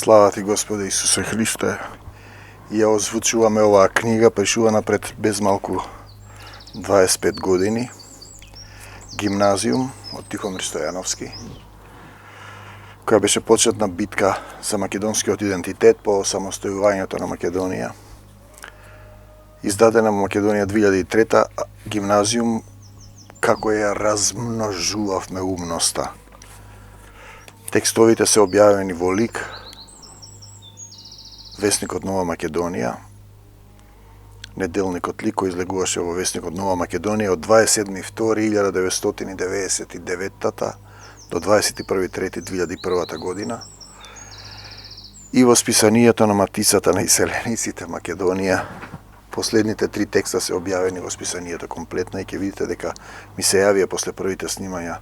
Слава ти, Господе Исусе Христе. Ја озвучуваме оваа книга, пишувана пред безмалку 25 години. Гимназиум од Тихомир Стојановски, која беше почетна битка за македонскиот идентитет по самостојувањето на Македонија. Издадена во Македонија 2003, гимназиум, како ја размножувавме умноста. Текстовите се објавени во Лик, Весникот Нова Македонија. Неделникот Лик кој излегуваше во Весникот Нова Македонија од 27.2.1999 до 21.3.2001 година и во списанието на Матицата на иселениците Македонија. Последните 3 текста се објавени во списанието комплетна и ќе видите дека ми се јавија после првите снимања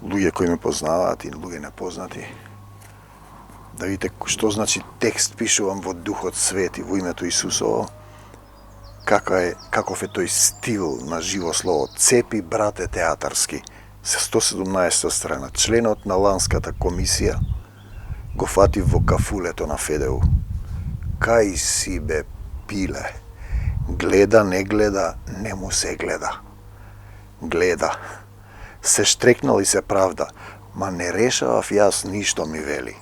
луѓе кои ме познаваат и луѓе непознати. Да видите што значи текст пишувам во Духот Свети, во името Исусово, каков е тој стил на живо слово. Цепи, брате, театарски, се 117 страна. Членот на Ланската комисија го фати во кафулето на Федеу. Кај си бе, пиле? Гледа, не гледа, не му се гледа. Гледа. Се штрекнал и се правда, ма не решавав јас ништо, ми вели.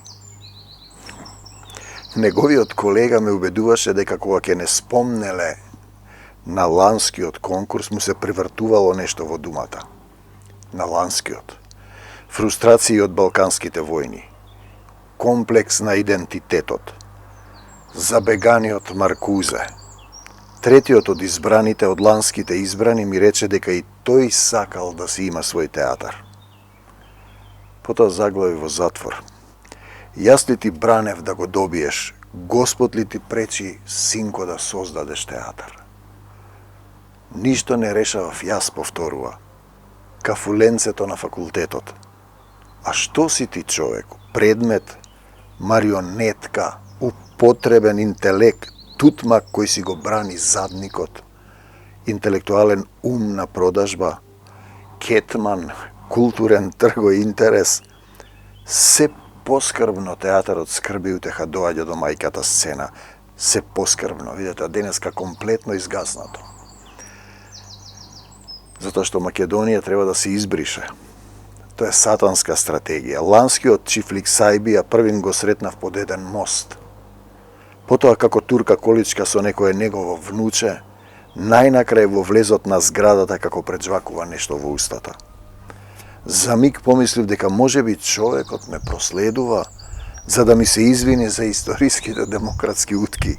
Неговиот колега ме убедуваше дека кога ќе не спомнеле на ланскиот конкурс, му се превртувало нешто во думата. На ланскиот. Фрустрации од балканските војни. Комплекс на идентитетот. Забеганиот Маркузе. Третиот од избраните, од ланските избрани, ми рече дека и тој сакал да си има свој театар. Потоа заглави во затвор. Јас ли ти бранев да го добиеш, Господ ли ти пречи, синко, да создадеш театар? Ништо не решавав јас, повторува. Кафуленцето на факултетот. А што си ти, човек? Предмет, марионетка, употребен интелект, тутмак кој си го брани задникот, интелектуален ум на продажба, кетман, културен трго интерес. Се поскрбно театарот скрби утеха доаѓа до мајката сцена. Се поскрбно, видете, а денеска комплетно изгаснато. Затоа што Македонија треба да се избрише. Тоа е сатанска стратегија. Ланскиот чифлик Сајбија првин го сретнав под еден мост. Потоа како турка количка со некое негово внуче, најнакрај во влезот на зградата како преджвакува нешто во устата. За миг помислив дека можеби човекот ме проследува за да ми се извини за историските демократски утки,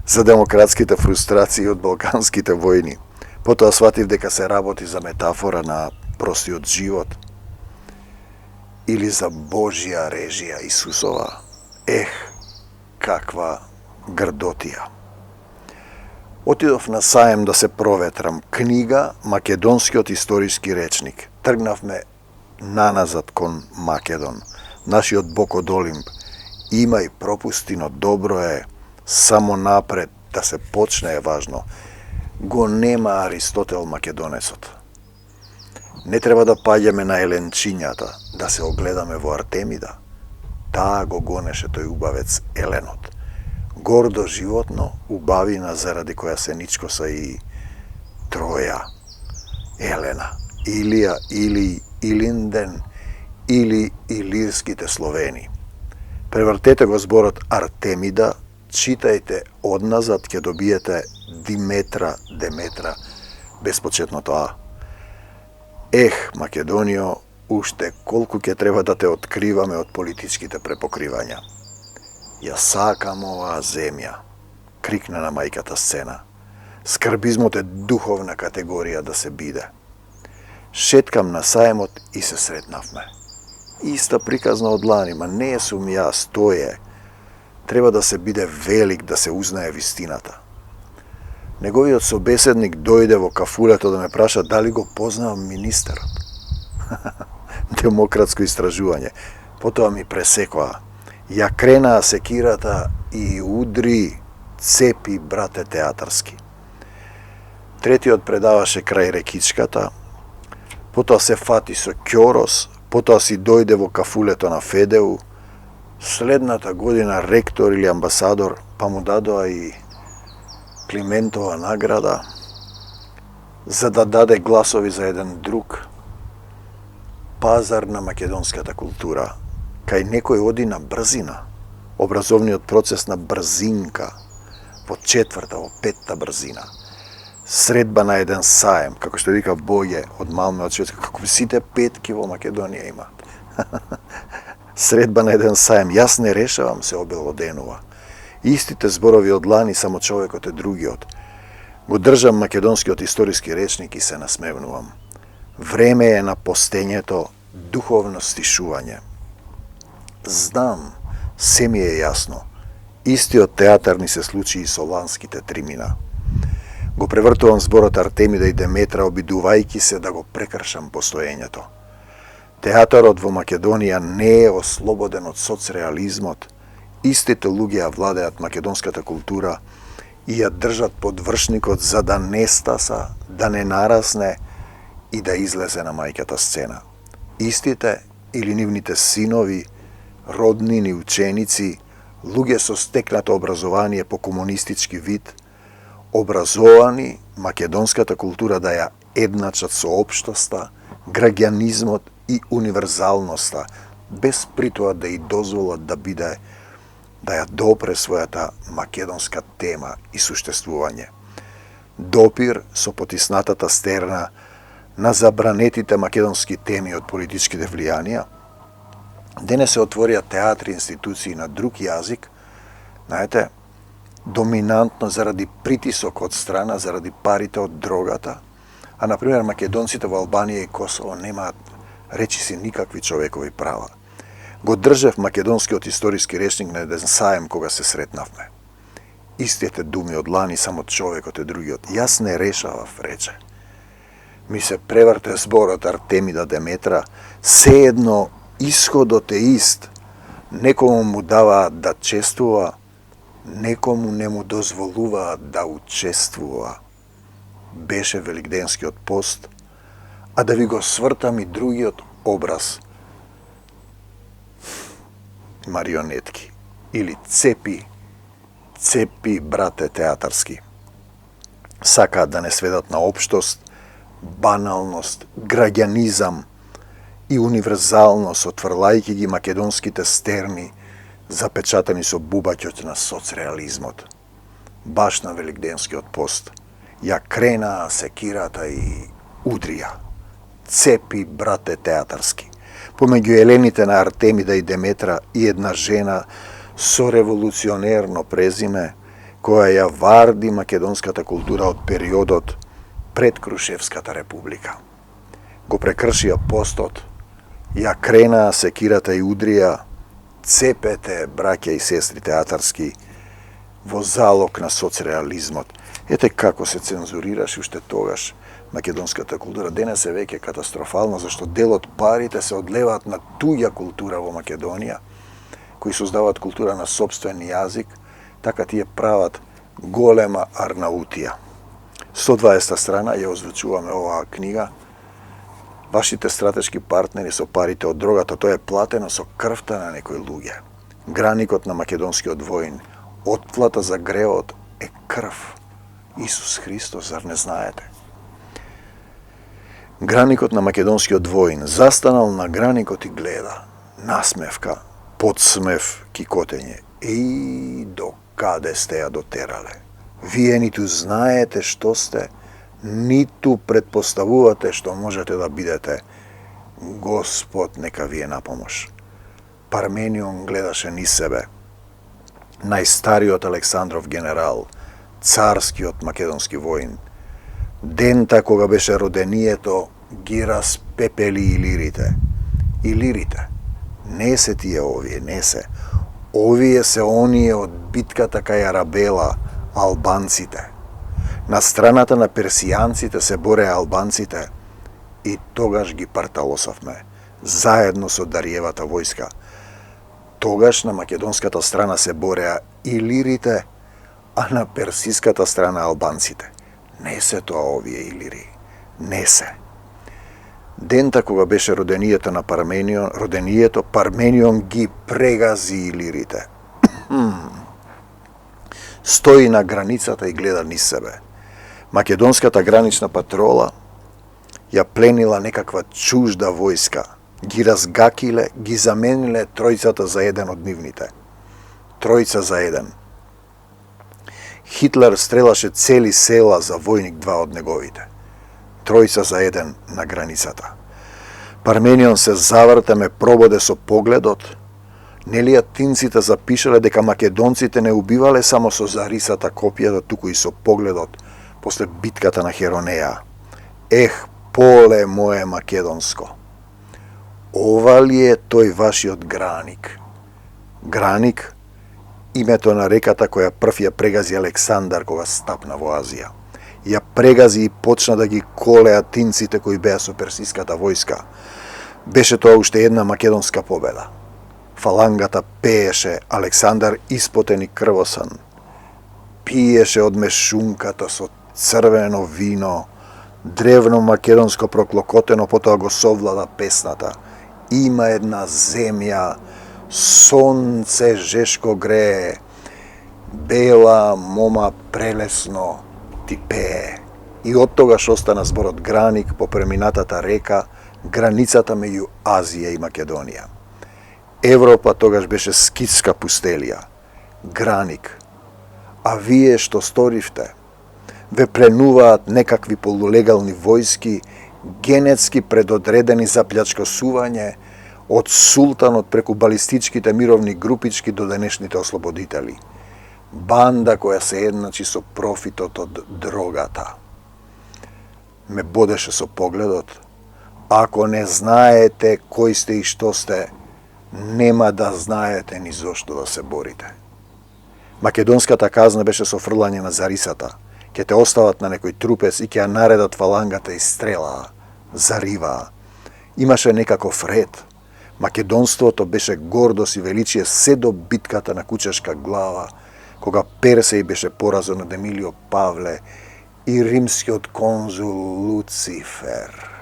за демократските фрустрации од балканските војни. Потоа сватив дека се работи за метафора на простиот живот или за Божја режија Исусова. Каква грдотија. Отидов на саем да се проветрам. Книга Македонскиот историски речник. Тргнавме наназад кон Македон. Нашиот Бог од Олимп. Имај пропусти, но добро е. Само напред, да се почне е важно. Го нема Аристотел Македонецот. Не треба да паѓаме на еленчињата, да се огледаме во Артемида. Таа го гонеше тој убавец еленот. Гордо животно, убавина заради која се ничкоса и Троја, Елена, Илија или Илинден или илирските Словени. Превртете го зборот Артемида, читајте одназад, ќе добиете Диметра, Деметра, безпочетното А. Македонио, уште колку ќе треба да те откриваме од политичките препокривања. Ја сакам оваа земја, крикна на мајката сцена. Скрбизмот е духовна категорија да се биде. Шеткам на саемот и се сретнавме. Иста приказна од лани, ма не сум јас, тој е. Треба да се биде велик, да се узнае вистината. Неговиот собеседник дојде во кафулето да ме праша дали го познавам министерот. Демократско истражување. Потоа ми пресекоа. Ја кренаа секирата и удри, цепи, брате, театарски. Третиот предаваше крај рекичката, потоа се фати со Ќорос, потоа си дојде во кафулето на Федеу, Следната година ректор или амбасадор, па му дадоа и Климентова награда, за да даде гласови за еден друг пазар на македонската култура. Кај некој оди на брзина, образовниот процес на брзинка, во четврта, во петта брзина. Средба на еден саем, како што вика Боје од Малме, од Шведска, како сите петки во Македонија имаат. Средба на еден саем, јас не решавам, се обелоденува. Истите зборови од лани, само човекот е другиот. Го држам македонскиот историски речник и се насмевнувам. Време е на постењето духовно стишување. Знам, се ми е јасно. Истиот театар ни се случи и со ланските тримина. Го превртувам зборот Артемида и Деметра, обидувајќи се да го прекршам постоењето. Театарот во Македонија не е ослободен од соцреализмот. Истите луѓе ја владеат македонската култура и ја држат под вршникот за да не стаса, да не нарасне и да излезе на мајката сцена. Истите или нивните синови, роднини, ученици, луѓе со стекнато образование по комунистички вид, образовани македонската култура да ја едначат со општоста, граѓанизмот и универзалноста, без при тоа да и дозволат да биде, да ја допре својата македонска тема и суштествување. Допир со потиснатата стерна на забранетите македонски теми од политичките влијанија, денес се отворија театри и институции на друг јазик, знаете, доминантно заради притисок од страна, заради парите од дрогата, а, например, македонците во Албанија и Косово немаат речиси никакви човекови права. Го држев македонскиот историски речник на еден саем кога се сретнавме. Истите думи од лани, само човекот е другиот. Јас не решавав, рече. Ми се преврте зборот Артемида Деметра, сеедно исходот е ист. Некому му даваат да чествува, некому не му дозволуваат да учествува. Беше великденскиот пост, а да ви го свртам и другиот образ. Марионетки или цепи брате театарски. Сакаат да не сведат на општост, баналност, граѓанизам и универзалност, отврлајќи ги македонските стерни, запечатани со бубаќот на соцреализмот. Баш на великденскиот пост ја кренаа секирата и удрија. Цепи брате театарски. Помеѓу елените на Артемида и Деметра и една жена со револуционерно презиме, која ја варди македонската култура од периодот пред Крушевската република. Го прекршија постот, ја кренаа секирата и удрија, цепете, браќа и сестри театарски, во залог на соцреализмот. Ете како се цензурираше уште тогаш македонската култура. Денес е веќе катастрофално, зашто дел од парите се одлеваат на туѓа култура во Македонија, кои создаваат култура на сопствен јазик, така тие прават голема Арнаутија. 120 страна ја озвучуваме оваа книга. Вашите стратешки партнери со парите од дрогата, тоа е платено со крвта на некои луѓе. Граникот на македонскиот воин, отплата за греот е крв. Исус Христос, зар не знаете? Граникот на македонскиот воин застанал на граникот и гледа. Насмевка, подсмев, кикотење. И до каде сте ја дотерале? Вие ниту знаете што сте, ниту предпоставувате што можете да бидете. Господ нека ви е на помош. Парменион гледаше низ себе. Најстариот Александров генерал, царскиот македонски воин. Дента кога беше родението, ги распепели илирите. Илирите. Не се тие овие, не се. Овие се оние од битката кај Арабела, албанците. На страната на персијанците се бореа албанците и тогаш ги парталосавме, заедно со Дариевата војска. Тогаш на македонската страна се бореа илирите, а на персиската страна албанците. Не се тоа овие илири. Не се. Дента кога беше родението на Парменион ги прегази илирите. Стои на границата и гледа низ себе. Македонската гранична патрола ја пленила некаква чужда војска. Ги разгакиле, ги замениле тројцата за еден од нивните. Тројца за еден. Хитлер стрелаше цели села за војник два од неговите. Тројца за еден на границата. Парменион се заврте ме прободе со погледот. Нели атинците запишале дека македонците не убивале само со зарисата копијата, туку и со погледот после битката на Херонеја. Ех, поле мое македонско! Ова ли е тој вашиот Граник? Граник, името на реката која прв ја прегази Александар кога стапна во Азија. Ја прегази и почна да ги коле атинците кои беа со персиската војска. Беше тоа уште една македонска победа. Фалангата пееше, Александар испотен и крвосан. Пиеше од мешунката со црвено вино, древно македонско проклокотено, потоа го совлада песната. Има една земја, сонце жешко грее, бела мома прелесно ти пее. И од тогаш остана зборот Граник по преминатата река, границата меѓу Азија и Македонија. Европа тогаш беше скитска пустелија. Граник. А вие што сторивте? Ве пленуваат некакви полулегални војски, генетски предодредени за плячкосување од султанот преку балистичките мировни групички до денешните ослободители. Банда која се едначи со профитот од дрогата. Ме бодеше со погледот. Ако не знаете кој сте и што сте, нема да знаете ни зошто да се борите. Македонската казна беше со фрлање на зарисата. Ке те остават на некој трупец и ќе ја наредат фалангата и стрелаа, зариваа. Имаше некаков ред. Македонството беше гордост и величие се до битката на Кучешка глава, кога Персеј беше поразен од Емилио Павле и римскиот конзул Луцифер.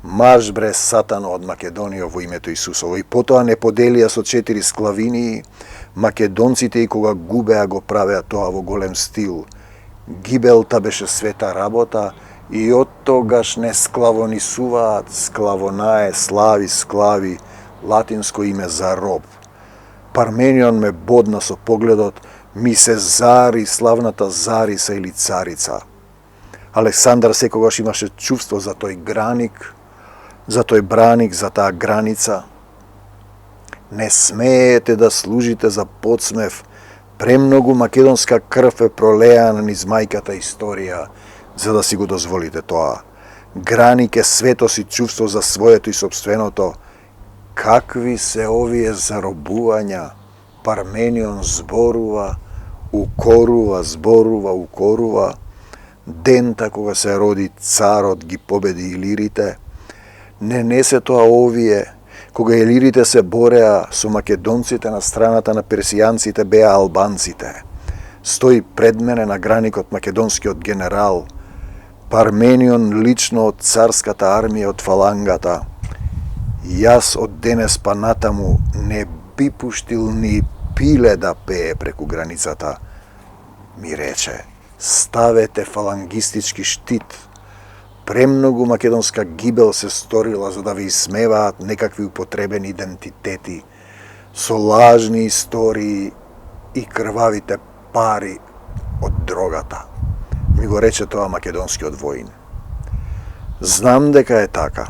Марш бре сатано од Македонија во името Исусово. И потоа не поделија со 4 склавини, македонците и кога губеа го правеа тоа во голем стил. Гибелта беше света работа и од тогаш не склавонисуваат, склавонае, слави, склави, латинско име за роб. Парменион ме бодна со погледот, ми се зари славната Зариса или царица. Александар секогаш имаше чувство за тој Граник, за тој браник, за таа граница. Не смеете да служите за подсмев, премногу македонска крв е пролеана низ мајката историја, за да си го дозволите тоа. Граник е светост и чувство за своето и собственото. Какви се овие заробувања? Парменион зборува, укорува, зборува, укорува. Дента кога се роди царот ги победи илирите. Не несе тоа овие, кога илирите се бореа со македонците на страната на персијанците беа албанците. Стои пред мене на Граникот македонскиот генерал, Парменион лично од царската армија од фалангата. Јас од денес па натаму не би пуштил ни пиле да пее преку границата. Ми рече, ставете фалангистички штит. Премногу македонска гибел се сторила за да ви исмеваат некакви употребени идентитети, со лажни истории и крвавите пари од дрогата. Ми го рече тоа македонскиот воин. Знам дека е така.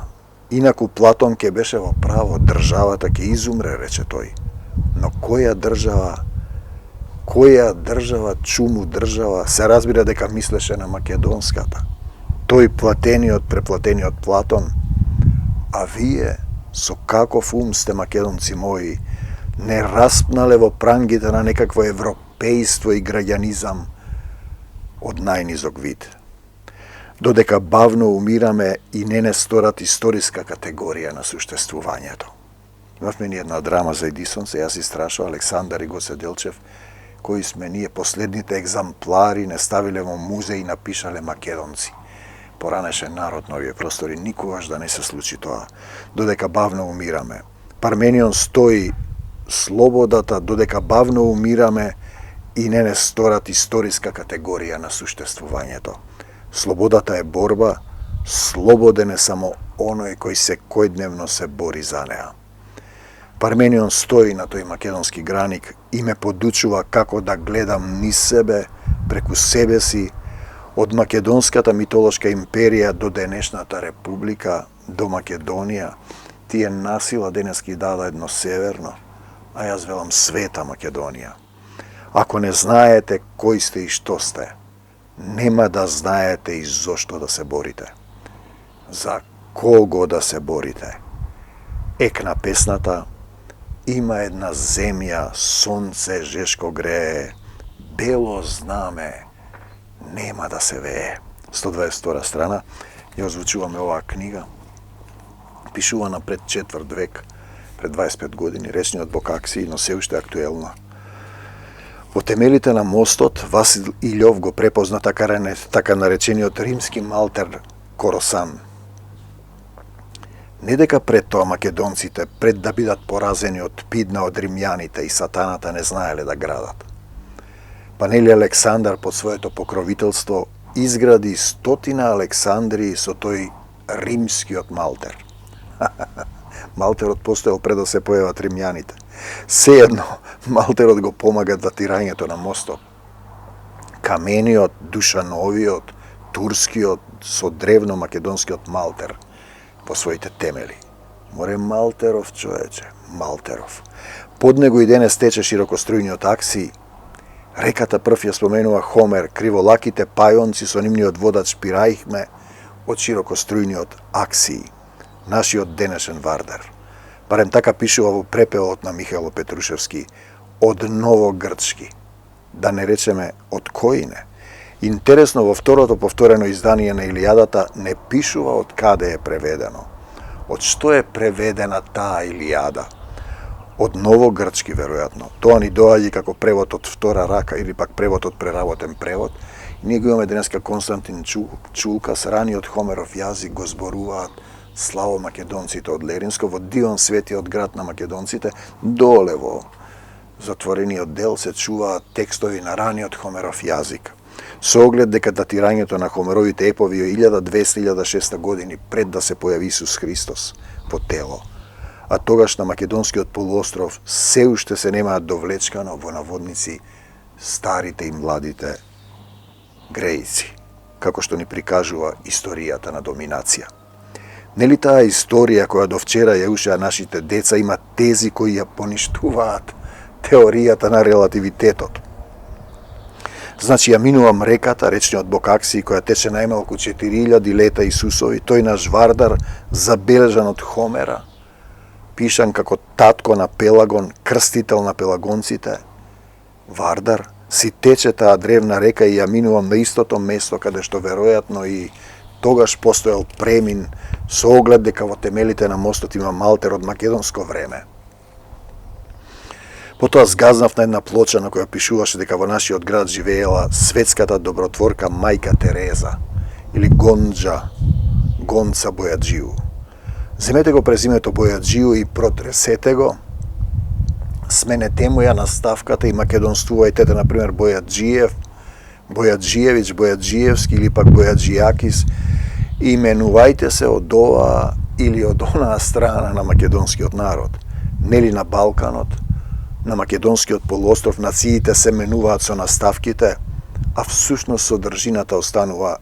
Инаку Платон ке беше во право, државата ке изумре, рече тој. Но која држава, чуму држава, се разбира дека мислеше на македонската. Тој преплатениот Платон. А вие, со каков ум сте македонци мои, не распнале во прангите на некакво европејство и граѓанизам од најнизок вид. Додека бавно умираме и не сторат историска категорија на суштествувањето. Имавме ни една драма за Едисон, се јас истрашува Александар и Гоце Делчев, кои сме ние последните екзамплари не ставиле во музеј и напишале македонци. поранешен народ на овие простори, никогаш да не се случи тоа, додека бавно умираме. Парменион стои слободата, додека бавно умираме и не сторат историска категорија на суштествувањето. Слободата е борба, слободен е само оној кој секојдневно се бори за неа. Парменион стои на тој македонски граник и ме подучува како да гледам низ себе, преку себе си, од македонската митолошка империја до денешната република, до Македонија. Тие насила денес ги дада едно северно, а јас велам света Македонија. Ако не знаете кои сте и што сте, нема да знаете и зошто да се борите. За кого да се борите. Екна песната, има една земја, сонце жешко грее, бело знаме, нема да се вее. 122 страна, ја озвучуваме оваа книга, пишувана пред 4 век, пред 25 години, речниот Бог Аксии, но се уште актуелна. Во темелите на мостот, Васил Илјов го препозна така наречениот римски малтер Коросан. Не дека пред тоа македонците, пред да бидат поразени од Пидна од римјаните и сатаната не знаеле да градат. Панели Александар под своето покровителство изгради 100 Александрии со тој римскиот малтер. Малтерот постоел пред да се појават римјаните. Сеедно, малтерот го помага датирањето на мостот. Камениот, душановиот, турскиот, со древно македонскиот малтер по своите темели. Море Малтеров, човече, Малтеров. Под него и денес тече широкострујниот Аксии. Реката прв ја споменува Хомер, криволаките пајонци со нивниот водач Пираихме од широкострујниот Аксии, нашиот денешен Вардар. Барем така пишува во препевот на Михајло Петрушевски, од новогрчки. Да не речеме од кој не. Интересно, во второто повторено издание на Илијадата не пишува од каде е преведено. Од што е преведена таа Илијада? Од новогрчки, веројатно. Тоа ни доаѓа како превод од втора рака или пак превод од преработен превод. И ние го имаме денеска Константин Чулка, с раниот Хомеров јазик го зборуваат славо македонците од Леринско, во Дион светиот град на македонците, доле во затворениот дел се чуваат текстови на раниот Хомеров јазик. Со оглед дека датирањето на Хомеровите епови е 1200-1600 години пред да се појави Исус Христос по тело, а тогаш на македонскиот полуостров се уште се немаат довлечкано во наводници старите и младите грејци, како што ни прикажува историјата на доминација. Нели таа историја која до вчера ја ушеа нашите деца има тези кои ја поништуваат теоријата на релативитетот? Значи, ја минувам реката, речниот Бог Аксии, која тече најмалку 4000 лета Исусови, тој наш Вардар, забележан од Хомера, пишан како татко на Пелагон, крстител на пелагонците, Вардар, си тече таа древна река и ја минувам на истото место каде што веројатно и тогаш постоел премин со оглед дека во темелите на мостот има малтер од македонско време. Потоа згазнав на една плоча на која пишуваше дека во нашиот град живеела светската добротворка мајка Тереза или Гонца Бојаджију. Земете го презимето Бојаджију и протресете го, сменете му ја наставката и македонствувајте, например, Бојаджиев, Бојаджиевич, Бојаджиевски или пак Бојаджијакис, и именувајте се од ова или од онаа страна на македонскиот народ. Нели на Балканот, на македонскиот полуостров нациите се менуваат со наставките, а всушност содржината останува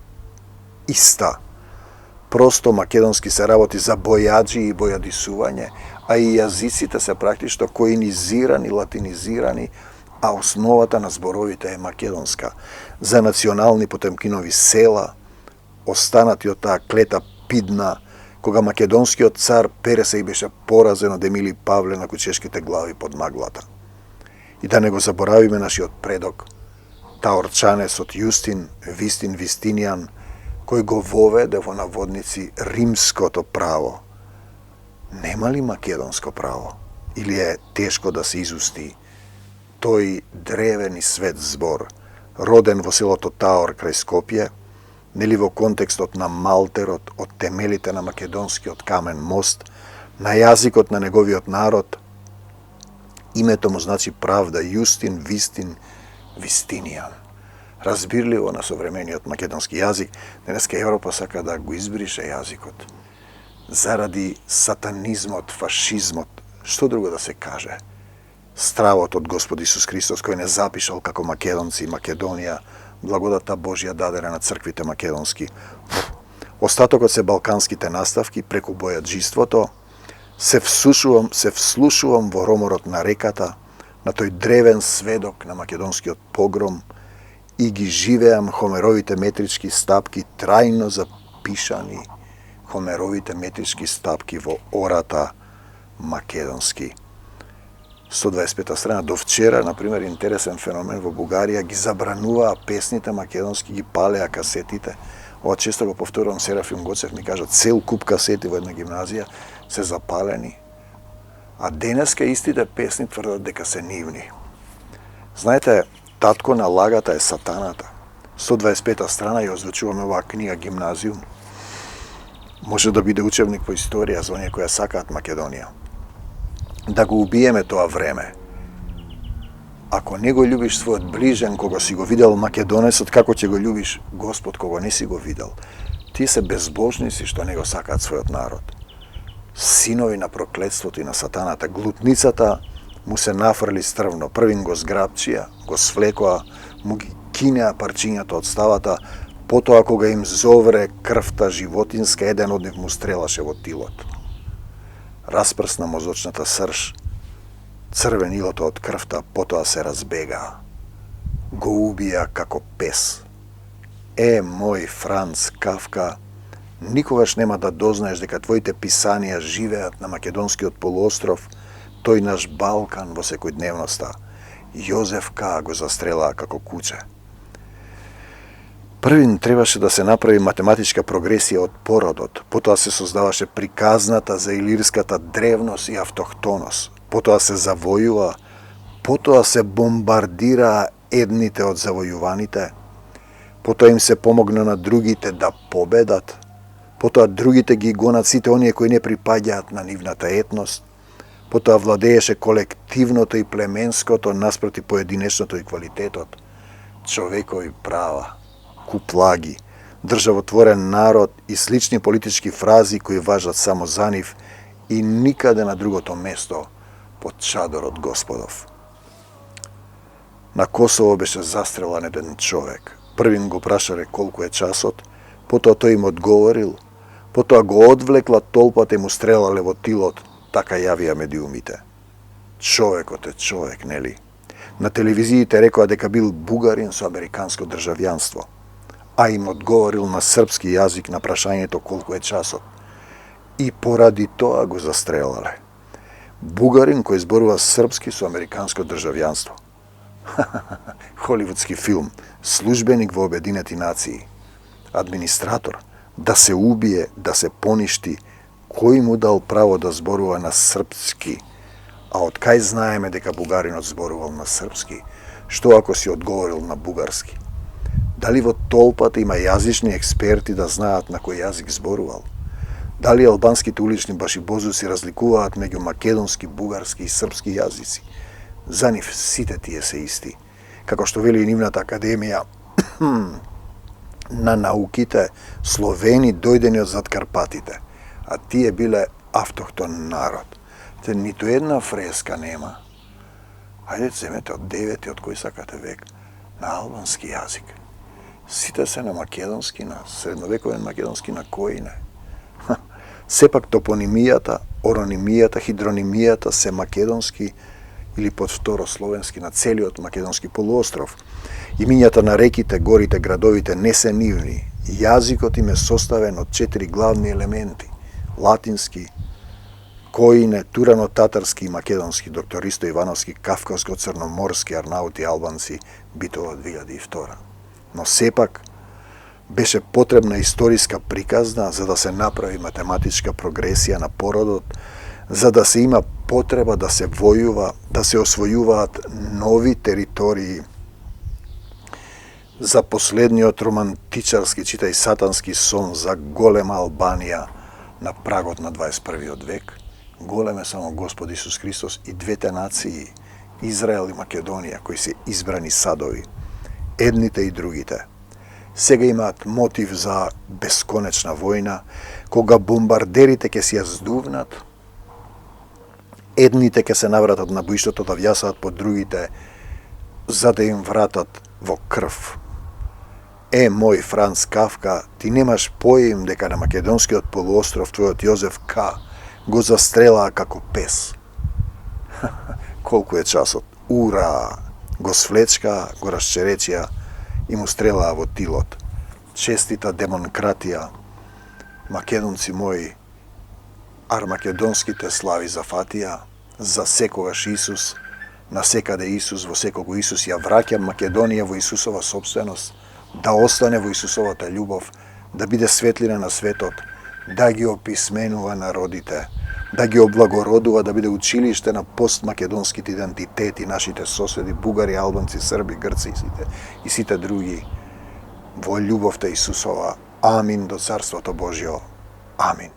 иста. Просто македонски се работи за бојаджи и бојадисување, а и јазиците се практично коинизирани, латинизирани, а основата на зборовите е македонска. За национални потемкинови села, останати од таа клета Пидна, кога македонскиот цар Пересеј беше поразен од Емили Павле на кучешките глави под маглата. И да не го заборавиме нашиот предок, таорчанесот Јустин, Вистин Вистинијан, кој го воведе во наводници римското право. Нема ли македонско право? Или е тешко да се изусти тој древен и свет збор, роден во селото Таор крај Скопје, нели во контекстот на малтерот од темелите на македонскиот камен мост, на јазикот на неговиот народ. Името му значи правда, Јустин, Вистин, Вистинијан. Разбирливо на современиот македонски јазик, денеска Европа сака да го избрише јазикот. Заради сатанизмот, фашизмот, што друго да се каже? Стравот од Господ Исус Христос, кој не запишал како македонци и Македонија, благодата Божја дадена на црквите македонски. Остатокот се балканските наставки преку бојаджиството. Се вслушувам во роморот на реката, на тој древен сведок на македонскиот погром и ги живеам Хомеровите метрички стапки трајно запишани, Хомеровите метрички стапки во ората македонски. 125 страна. До вчера, например, интересен феномен во Бугарија, ги забрануваа песните македонски, ги палеа касетите. Ова често го повторувам, Серафим Гоцев ми кажа, цел куп касети во една гимназија се запалени. А денеска истите песни тврдат дека се нивни. Знаете, татко на лагата е сатаната. 125 страна ја озвучуваме оваа книга Гимназиум. Може да биде учебник по историја за оние кои сакаат Македонија. Да го убиеме тоа време. Ако не го љубиш својот ближен кога си го видел македонецот, како ќе го љубиш Господ кога не си го видел? Тие се безбожници што не го сакаат својот народ. Синови на проклетството и на сатаната. Глутницата му се нафрли стрвно. Првин го зграбчија, го свлекоа, му ги кинеа парчињата од ставата, потоа кога им зовре крвта животинска, еден од нив му стрелаше во тилот. Распрсна мозочната срж, црвенилото од крвта, потоа се разбегаа. Го убија како пес. Мој Франц Кафка, никогаш нема да дознаеш дека твоите писанија живеат на македонскиот полуостров, тој наш Балкан во секојдневноста. Јозеф К. го застрелаа како куче. Првин требаше да се направи математичка прогресија од породот, потоа се создаваше приказната за илирската древност и автохтоност, потоа се завојува, потоа се бомбардираа едните од завојуваните, потоа им се помогна на другите да победат, потоа другите ги гонат сите оние кои не припаѓаат на нивната етност, потоа владееше колективното и племенското наспроти поединечното и квалитетот, човекови права, куплаги, државотворен народ и слични политички фрази кои важат само за нив и никаде на другото место под чадорот Господов. На Косово беше застрелан еден човек. Првин го прашале колку е часот, потоа тој им одговорил, потоа го одвлекла толпата и му стрелале во тилот, така јавија медиумите. Човекот е човек, нели? На телевизиите рекоа дека бил бугарин со американско државјанство, а им одговорил на српски јазик на прашањето колку е часот. И поради тоа го застрелале. Бугарин кој зборува српски со американско државјанство. Холивудски филм, службеник во Обединети нации, администратор, да се убие, да се поништи, кој му дал право да зборува на српски, а од кај знаеме дека бугаринот зборувал на српски, што ако си одговорил на бугарски? Дали во толпата има јазични експерти да знаат на кој јазик зборувал? Дали албанските улични башибозуци разликуваат меѓу македонски, бугарски и српски јазици? За нив сите тие се исти. Како што вели и нивната академија на науките, Словени дојдени од зад Карпатите, а тие биле автохтон народ. Те ниту една фреска нема. Хајде земете од 9 од кој сакате век на албански јазик. Сите се на македонски, на средновековен македонски, на кој не. Сепак топонимијата, оронимијата, хидронимијата се македонски или под вторословенски на целиот македонски полуостров. Имињата на реките, горите, градовите не се нивни. Јазикот им е составен од 4 главни елементи: латински, коине, турано-татарски и македонски, доктор Ристо Ивановски, кавказско-црноморски, арнаути, албанци, Битола 2002. Но сепак беше потребна историска приказна за да се направи математичка прогресија на породот, за да се има потреба да се војува, да се освојуваат нови територии, за последниот романтичарски, читај сатански сон за голема Албанија на прагот на 21. век, голем е само Господ Исус Христос и двете нации, Израел и Македонија, кои се избрани садови, едните и другите. Сега имаат мотив за бесконечна војна, кога бомбардерите ќе се ја здувнат, едните ќе се навратат на боиштето да вјасаат под другите, за да им вратат во крв. Мој Франц Кафка, ти немаш поим дека на македонскиот полуостров твојот Јозеф К. го застрелаа како пес. Колку е часот? Ура! Го свлечка, го расчеречија и му стрелаа во тилот. Честита демонкратија, македонци мои, македонските слави зафатија, за секогаш Исус, на секаде Исус, во секого Исус, ја враќам Македонија во Исусова собственост, да остане во Исусовата љубов, да биде светлина на светот, да ги описменува народите, да ги облагородува, да биде училиште на постмакедонските идентитети, нашите соседи, бугари, албанци, срби, грци и сите други, во љубовта Исусова. Амин до Царството Божјо. Амин.